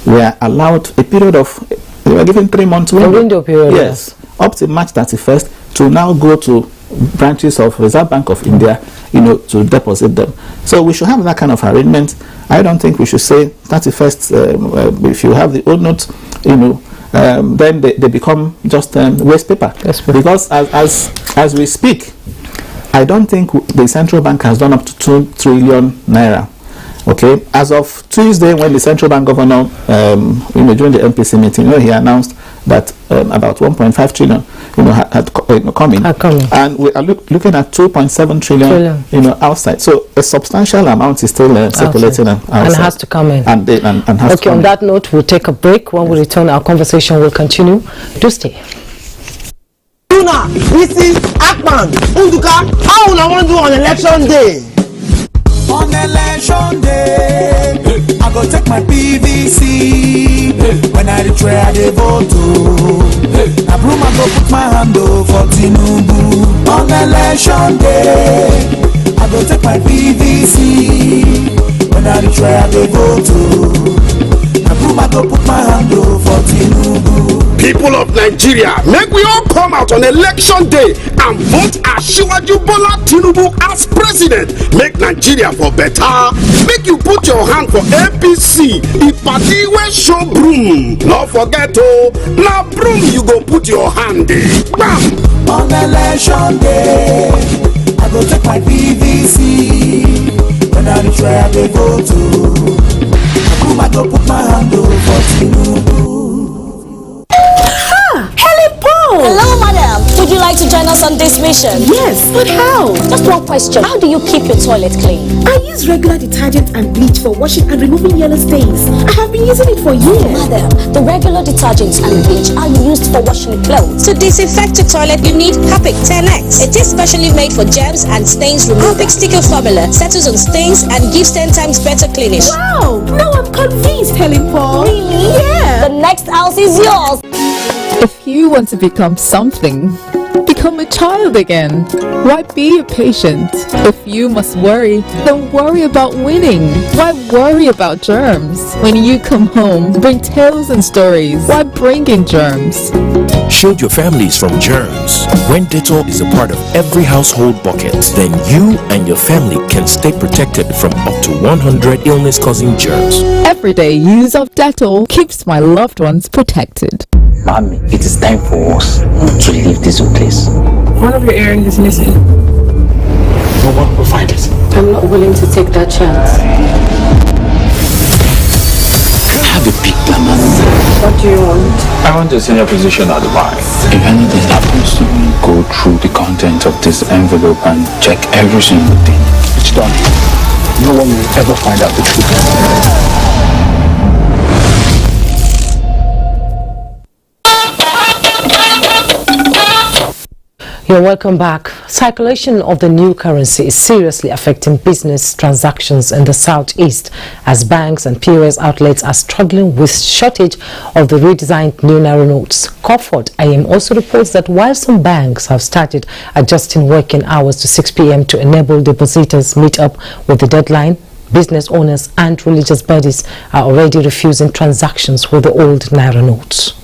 were allowed a period of, they were given 3 months window period. Yes, up to March 31st to now go to branches of Reserve Bank of India, to deposit them. So we should have that kind of arrangement. I don't think we should say 31st, if you have the old notes, then they become just waste paper. Because as we speak, I don't think the central bank has done up to 2 trillion naira. Okay, as of Tuesday, when the central bank governor, during the MPC meeting, he announced that about 1.5 trillion, had come in, and we are looking at 2.7 trillion, outside. So a substantial amount is still circulating outside. And has to come in. And has okay, on that note, we'll take a break. When we return, our conversation will continue. Do stay. This is Akman Unduka. How will I want to do on election day? On election day, I go take my PVC. When I reach where I dey vote, I broom I go put my hand for Tinubu. On election day, I go take my PVC. When I reach where I dey vote, I I go put my hand for Tinubu. People of Nigeria, make we all come out on election day and vote Asiwaju Bola Tinubu as president. Make Nigeria for better. Make you put your hand for APC. If party wey show broom, no forget na broom you go put your hand in. Bam! On election day, I go take my PVC. When I reach where I dey go to, I go put my hand for Tinubu. Hello, madam. Would you like to join us on this mission? Yes, but how? Just one question. How do you keep your toilet clean? I use regular detergent and bleach for washing and removing yellow stains. I have been using it for years. Madam, the regular detergents and bleach are used for washing clothes. To disinfect your toilet, you need Harpic 10X. It is specially made for germs and stains removal. Harpic sticker formula settles on stains and gives 10 times better cleaning. Wow! Now I'm convinced, Helen Paul. Really? Yeah. The next house is yours. If you want to become something, become a child again. Why be a patient? If you must worry, then worry about winning. Why worry about germs? When you come home, bring tales and stories. Why bring in germs? Shield your families from germs. When Dettol is a part of every household bucket, then you and your family can stay protected from up to 100 illness-causing germs. Everyday use of Dettol keeps my loved ones protected. Mommy, it is time for us to leave this place. One of your earrings is missing. No one will find it. I'm not willing to take that chance. Have a big plan, Mommy. What do you want? I want a senior position at the bank. If anything happens to me, go through the content of this envelope and check every single thing. It's done. No one will ever find out the truth. You're welcome back. Circulation of the new currency is seriously affecting business transactions in the southeast as banks and POS outlets are struggling with shortage of the redesigned new Naira notes. Comfort IM also reports that while some banks have started adjusting working hours to 6 p.m. to enable depositors meet up with the deadline, business owners and religious bodies are already refusing transactions with the old Naira notes.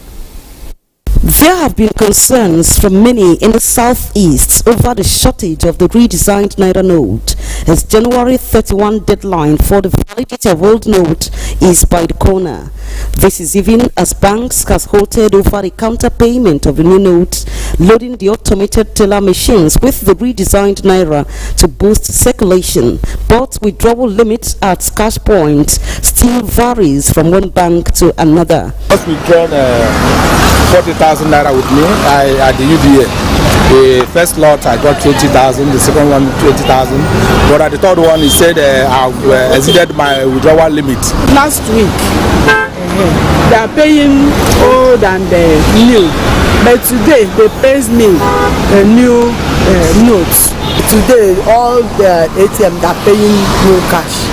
There have been concerns from many in the southeast over the shortage of the redesigned Naira note, as January 31 deadline for the validity of old note is by the corner. This is even as banks has halted over the counter payment of the new note, loading the automated teller machines with the redesigned Naira to boost circulation. But withdrawal limits at cash points still varies from one bank to another. Just withdrawn 40,000 Naira with me at the UBA. The first lot I got 20,000, the second one 20,000, but at the third one he said I've exceeded my withdrawal limit. Last week, they are paying old and new, but today they pays me new notes. Today all the ATM are paying new cash.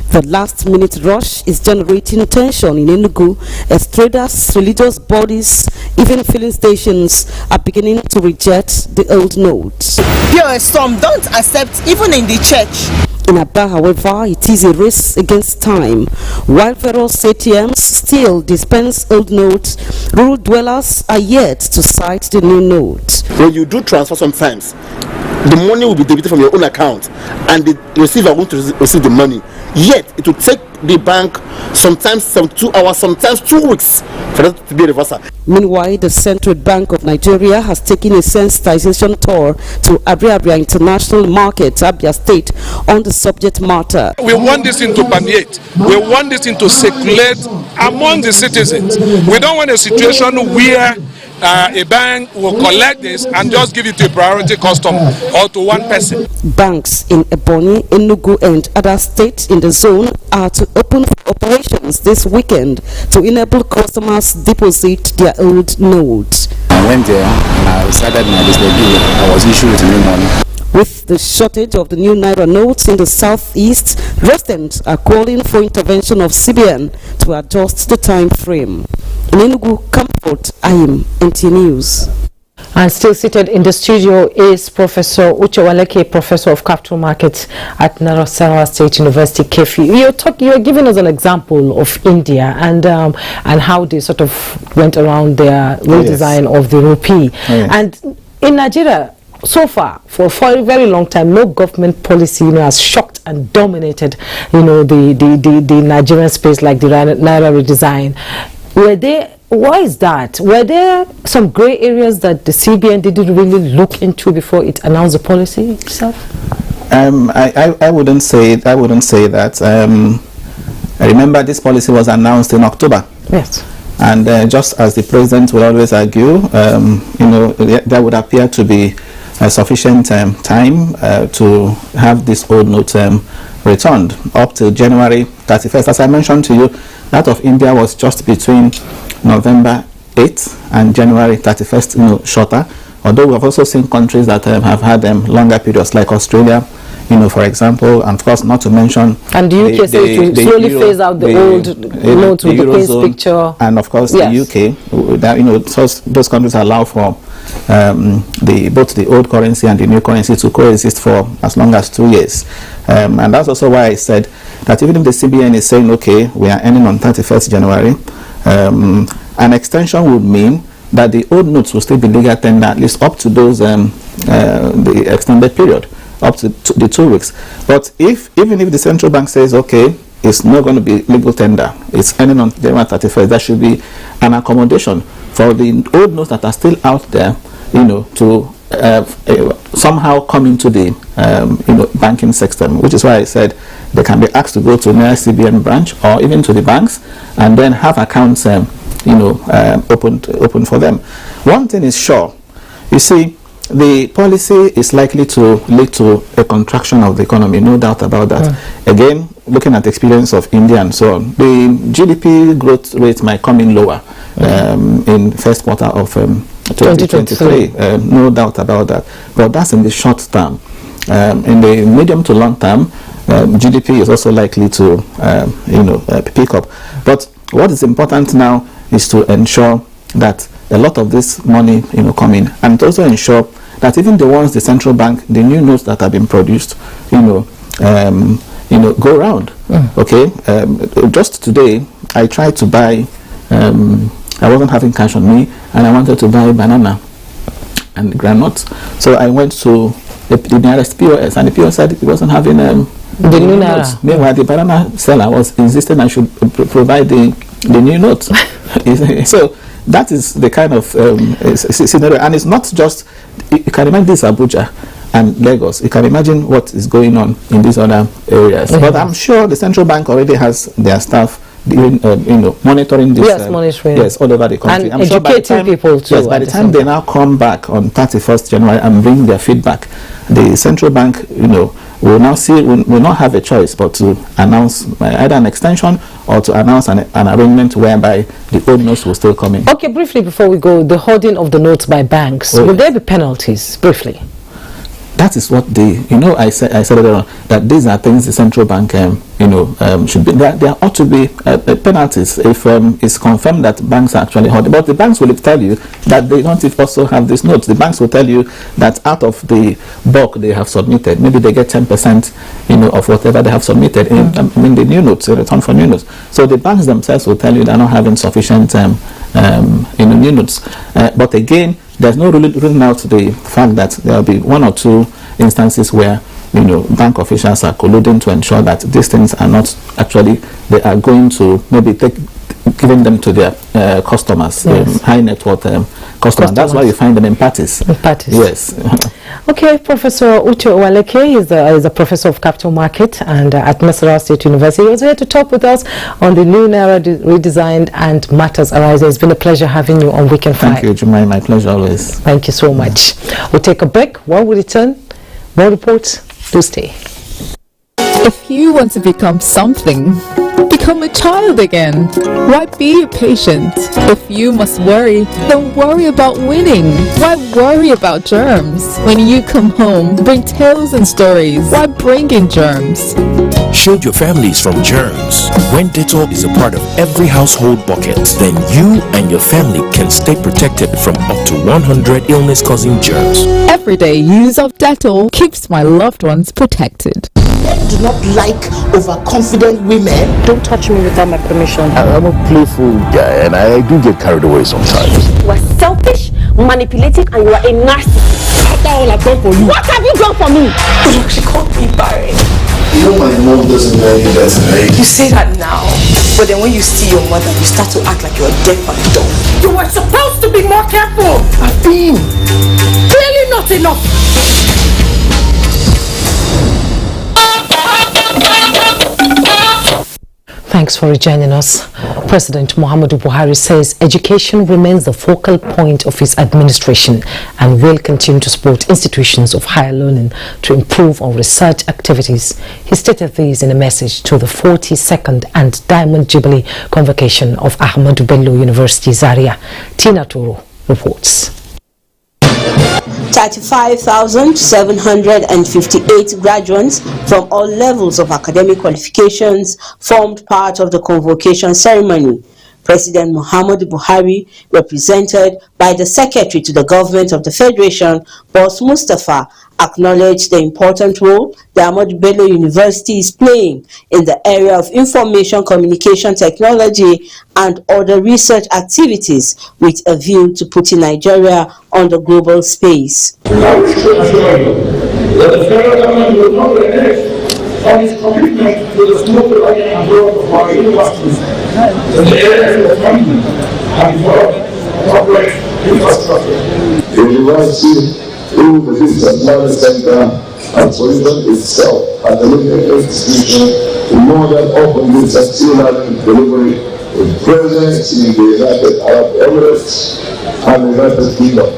The last-minute rush is generating tension in Enugu as traders, religious bodies, even filling stations are beginning to reject the old notes. POS, some don't accept even in the church. In Aba, however, it is a race against time. While various ATMs still dispense old notes, rural dwellers are yet to cite the new note. When you do transfer sometimes, the money will be debited from your own account and the receiver won't receive the money. Yet, it will take the bank sometimes 72 hours, sometimes 2 weeks for that to be reversal. Meanwhile, the Central Bank of Nigeria has taken a sensitization tour to Abia International Market, Abia State, on the subject matter. We want this thing to permeate. We want this thing to circulate among the citizens. We don't want a situation where a bank will collect this and just give it to a priority customer or to one person. Banks in Ebonyi, Enugu and other states in the zone are to open operations this weekend to enable customers deposit their old notes. I went there and I decided my business deal. I was issued with new money. With the shortage of the new Naira notes in the southeast, residents are calling for intervention of CBN to adjust the time frame. In Enugu, Comfort, I am NTA News. And still seated in the studio is Professor Uche Waleke, Professor of Capital Markets at Naira State University, Kefi. You're giving us an example of India and how they sort of went around their redesign of the rupee. And in Nigeria, so far, for a very long time, no government policy has shocked and dominated, the Nigerian space like the Naira redesign. Why is that? Were there some grey areas that the CBN didn't really look into before it announced the policy itself? I wouldn't say that. I remember this policy was announced in October. Yes. And just as the president will always argue, there would appear to be sufficient time to have this old note returned up to January 31st. As I mentioned to you, that of India was just between November 8th and January 31st, shorter. Although we have also seen countries that have had longer periods, like Australia, for example, and of course not to mention. And the UK says to slowly phase out the old notes with the Queen's picture. And of course the UK, that, those countries allow for both the old currency and the new currency to coexist for as long as 2 years. And that's also why I said that even if the CBN is saying, okay, we are ending on 31st January, an extension would mean that the old notes will still be legal tender at least up to those the extended period, up to the 2 weeks. But even if the central bank says, okay, it's not going to be legal tender, it's ending on January 31st, there should be an accommodation for the old notes that are still out there, to somehow come into the banking system, which is why I said they can be asked to go to near CBN branch or even to the banks and then have accounts open for them. One thing is sure, you see, the policy is likely to lead to a contraction of the economy, no doubt about that. Again, looking at the experience of India and so on, the GDP growth rate might come in lower in first quarter of 2023, no doubt about that. But that's in the short term. In the medium to long term, GDP is also likely to pick up. But what is important now is to ensure that a lot of this money come in, and to also ensure that even the ones the central bank, the new notes that have been produced, go around. Okay, just today I tried to buy. I wasn't having cash on me, and I wanted to buy banana and groundnuts. So I went to the nearest POS, and the POS said it wasn't having the new notes. Meanwhile, the banana seller was insisting I should provide the new notes. So that is the kind of scenario, and it's not just. You can imagine this Abuja and Lagos. You can imagine what is going on in these other areas. But I'm sure the central bank already has their staff monitoring this. Yes, monitoring. Yes, all over the country. And educating people too. Yes, by the time they now come back on 31st January and bring their feedback, the central bank, will now will not have a choice but to announce either an extension or to announce an arrangement whereby the old notes will still come in. Okay, briefly before we go, the hoarding of the notes by banks, will there be penalties? Briefly. That is what I said earlier on, that these are things the central bank, should be. There ought to be penalties if it's confirmed that banks are actually holding. But the banks will tell you that they don't also have these notes. The banks will tell you that out of the bulk they have submitted, maybe they get 10%, of whatever they have submitted in the new notes, in return for new notes. So the banks themselves will tell you they're not having sufficient, new notes. But again, there's no ruling out the fact that there will be one or two instances where bank officials are colluding to ensure that these things are not actually, they are going to maybe giving them to their customers, high net worth customers. That's why you find them in parties. Yes. Okay, Professor Uche Waleke is a professor of capital market and at Naira State University. He was here to talk with us on the new Naira redesign and matters arising. It's been a pleasure having you on Weekend 5. Thank you, Jumai. My pleasure always. Thank you so much. We'll take a break. While we return, more reports. Do stay. If you want to become something, become a child again. Why be patient? If you must worry, then worry about winning. Why worry about germs? When you come home, bring tales and stories. Why bring in germs? Shield your families from germs. When Dettol is a part of every household bucket, then you and your family can stay protected from up to 100 illness-causing germs. Everyday use of Dettol keeps my loved ones protected. Men do not like overconfident women. Don't touch me without my permission. I'm a playful guy and I do get carried away sometimes. You are selfish, manipulative, and you are a narcissist. After all I've done for you. What have you done for me? She called me barren. You know my mom doesn't know you that, right? You say that now, but then when you see your mother, you start to act like you're deaf and dumb. You were supposed to be more careful. I've been. Clearly not enough. Thanks for joining us. President Muhammadu Buhari says education remains the focal point of his administration and will continue to support institutions of higher learning to improve on research activities. He stated this in a message to the 42nd and Diamond Jubilee Convocation of Ahmadu Bello University Zaria. Tina Toro reports. 35,758 graduates from all levels of academic qualifications formed part of the convocation ceremony. President Muhammadu Buhari, represented by the Secretary to the Government of the Federation, Boss Mustafa, acknowledged the important role the Ahmadu Bello University is playing in the area of information communication technology and other research activities with a view to putting Nigeria on the global space. I wish to assure you that the federal government will not renege on its commitment to the smooth running and growth of our universities in the areas of funding and development of corporate infrastructure. The university, through the Distance Learning Center and position itself as a leading institution to modern open distance learning delivery with presence in the United Arab Emirates and the United Kingdom.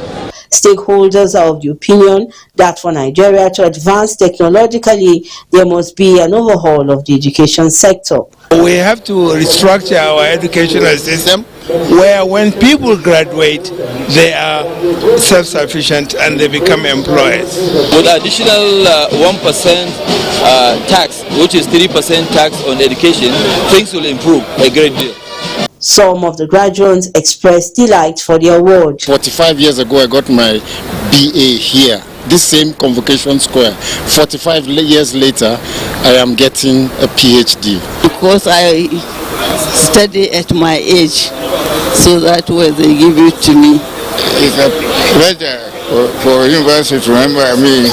Stakeholders are of the opinion that for Nigeria to advance technologically, there must be an overhaul of the education sector. We have to restructure our educational system where when people graduate, they are self-sufficient and they become employers. With additional 1% tax, which is 3% tax on education, things will improve a great deal. Some of the graduates expressed delight for the award. 45 years ago, I got my BA here, this same Convocation Square. 45 years later, I am getting a PhD. Because I study at my age, so that way they give it to me. It's a pleasure for university to remember me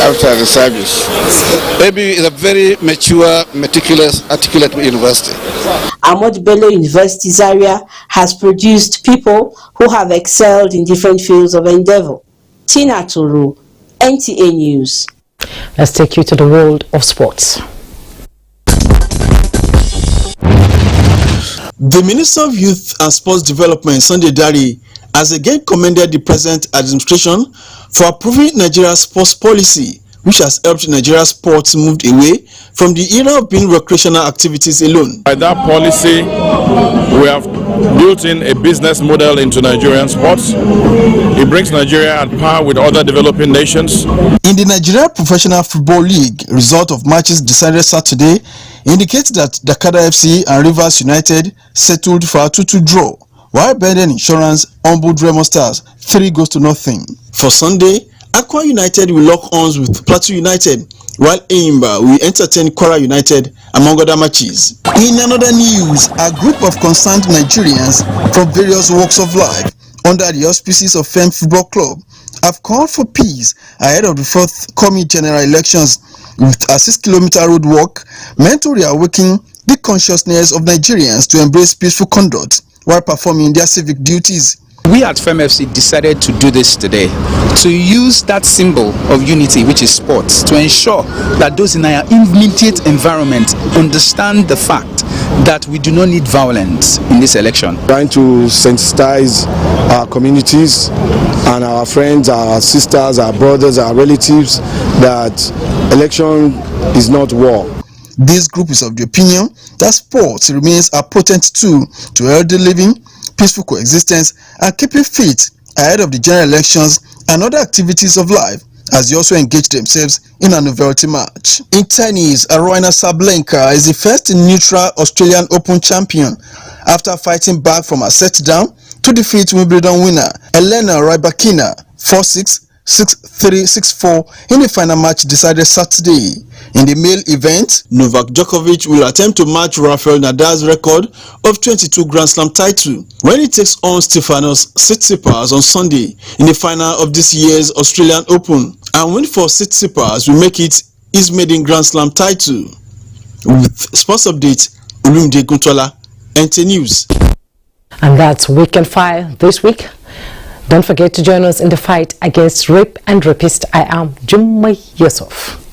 after the service. Maybe it's a very mature, meticulous, articulate university. Ahmadu Bello University Zaria has produced people who have excelled in different fields of endeavor. Tina Toro, NTA News. Let's take you to the world of sports. The Minister of Youth and Sports Development, Sunday Dari, has again commended the present administration for approving Nigeria's sports policy, which has helped Nigeria's sports move away from the era of being recreational activities alone. By that policy, we have built in a business model into Nigerian sports. It brings Nigeria at par with other developing nations. In the Nigeria Professional Football League, result of matches decided Saturday indicates that Dakar FC and Rivers United settled for a 2-2 draw, while Benden Insurance humbled Remo Stars 3-0. For Sunday, Aqua United will lock arms with Plateau United, while Eimba will entertain Kwara United, among other matches. In another news, a group of concerned Nigerians from various walks of life under the auspices of Fem Football Club have called for peace ahead of the forthcoming general elections, with a 6-kilometer road walk meant to reawaken the consciousness of Nigerians to embrace peaceful conduct while performing their civic duties. We at FEMFC decided to do this today, to use that symbol of unity, which is sports, to ensure that those in our immediate environment understand the fact that we do not need violence in this election. Trying to sensitize our communities and our friends, our sisters, our brothers, our relatives that election is not war. This group is of the opinion that sports remains a potent tool to healthy living, peaceful coexistence, and keeping fit ahead of the general elections and other activities of life, as they also engage themselves in a novelty match. In tennis, Aryna Sabalenka is the first neutral Australian Open champion after fighting back from a set down to defeat Wimbledon winner Elena Rybakina 4-6, 6-3, 6-4 in the final match decided Saturday. In the male event, Novak Djokovic will attempt to match Rafael Nadal's record of 22 Grand Slam titles when he takes on Stefanos Tsitsipas on Sunday in the final of this year's Australian Open. And win for Tsitsipas will make it his maiden Grand Slam title. With sports update, Olumide Guntola, NTA News. And that's Weekend File this week. Don't forget to join us in the fight against rape and rapists. I am Jummai Yusuf.